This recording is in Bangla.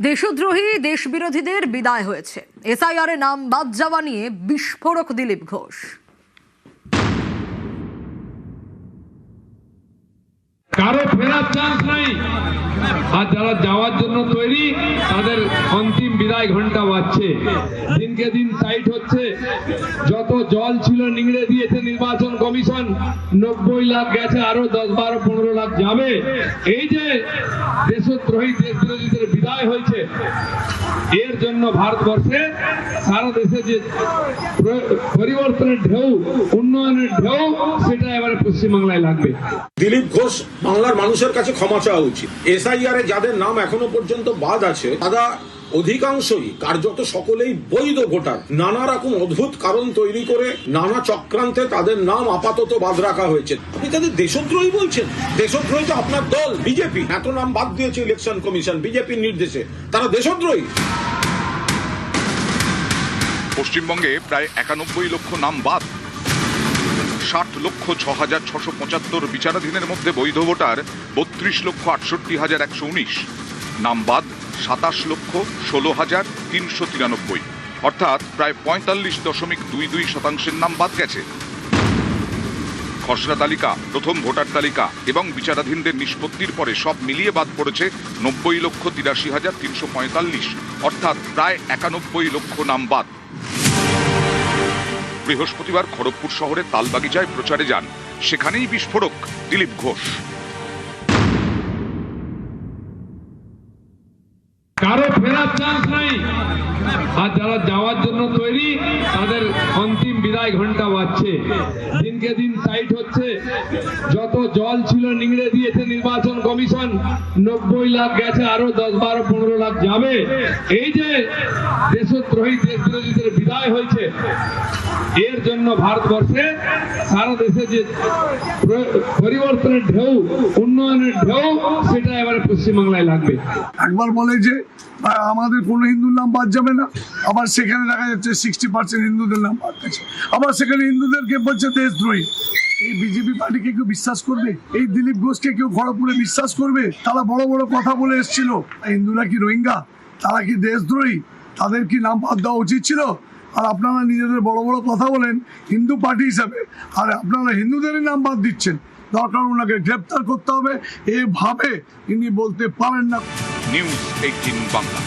দেশদ্রোহী দেশবিরোধীদের বিদায় হয়েছে। এসআইআর নাম বাদ যাওয়া নিয়ে বিস্ফোরক দিলীপ ঘোষ। কারো ফেরার চান্স নাই, আর যারা যাওয়ার জন্য তৈরি তাদের অন্তিম বিদায় ঘন্টা বাজছে। দিনকে দিন টাইট হচ্ছে। যত জল ছিল নিংড়ে দিয়েছে নির্বাচন কমিশন। 90 লাখ গেছে, আরো 10, 12, 15 লাখ যাবে। এই যে দেশদ্রোহী দেশবিরোধীদের বিদায় হয়েছে, এর জন্য ভারতবর্ষে সারা দেশে যে পরিবর্তনের ঢেউ, উন্নয়নের ঢেউ, সেটা এবারে পশ্চিমবাংলায় লাগবে। দিলীপ ঘোষ বাংলার মানুষের কাছে ক্ষমা চাওয়া উচিত। এসআইআর এ যাদের নাম এখনো পর্যন্ত বাদ আছে, তারা অধিকাংশই কার্যত সকলেই বৈধ ভোটার। নানা রকম অদ্ভুত কারণ তৈরি করে নানা চক্রান্তে তাদের নাম আপাতত বাদ রাখা হয়েছে। আপনি তাদের দেশদ্রোহী বলছেন? দেশদ্রোহী তো আপনার দল বিজেপি। এত নাম বাদ দিয়েছে ইলেকশন কমিশন বিজেপির নির্দেশে। তারা দেশদ্রোহী। পশ্চিমবঙ্গে প্রায় 91 লক্ষ নাম বাদ। 60,06,675 বিচারাধীনের মধ্যে বৈধ ভোটার 32,68,119। নাম বাদ 27,16,393, অর্থাৎ প্রায় 45.22% নাম বাদ গেছে। খসড়া তালিকা, প্রথম ভোটার তালিকা এবং বিচারাধীনদের নিষ্পত্তির পরে সব মিলিয়ে বাদ পড়েছে 90,83,345, অর্থাৎ প্রায় 91 লক্ষ নাম বাদ। বৃহস্পতিবার খড়গপুর শহরে তালবাগিচায় প্রচারে যান, সেখানেই বিস্ফোরক দিলীপ ঘোষ। কারো ফেরার চান্স নাই, আর যারা যাওয়ার জন্য তৈরি তাদের অন্তিম বিদায় ঘন্টা বাজছে। দিনকে দিন টাইট হচ্ছে। যত জল ছিল নিংড়ে দিয়েছে নির্বাচন কমিশন। 90 লাখ গেছে, আরো 10, 12, 15 লাখ যাবে। এই যে দেশদ্রোহী দেশবিরোধীদের বিদায় হয়েছে, এর জন্য ভারতবর্ষে সারা দেশে যে পরিবর্তনের ঢেউ, উন্নয়নের ঢেউ, সেটা এবারে পশ্চিমবাংলায় লাগবে। একবার বলে যে আমাদের কোনো হিন্দুর নাম বাদ যাবে না, আবার সেখানে দেখা যাচ্ছে 60% হিন্দুদের নাম বাদ গেছে। আবার সেখানে হিন্দুদেরকে বলছে দেশদ্রোহী। এই বিজেপি পার্টিকে কেউ বিশ্বাস করবে? এই দিলীপ ঘোষকে কেউ খড়গপুরে বিশ্বাস করবে? তারা বড় বড় কথা বলে এসেছিল। হিন্দুরা কি রোহিঙ্গা? তারা কি দেশদ্রোহী? তাদের কি নাম বাদ দেওয়া উচিত ছিল? আর আপনারা নিজেদের বড় বড় কথা বলেন হিন্দু পার্টি হিসাবে, আর আপনারা হিন্দুদেরই নাম বাদ দিচ্ছেন। দরকার ওনাকে গ্রেপ্তার করতে হবে। এভাবে ইনি বলতে পারেন না। নিউজ 18 বাংলা।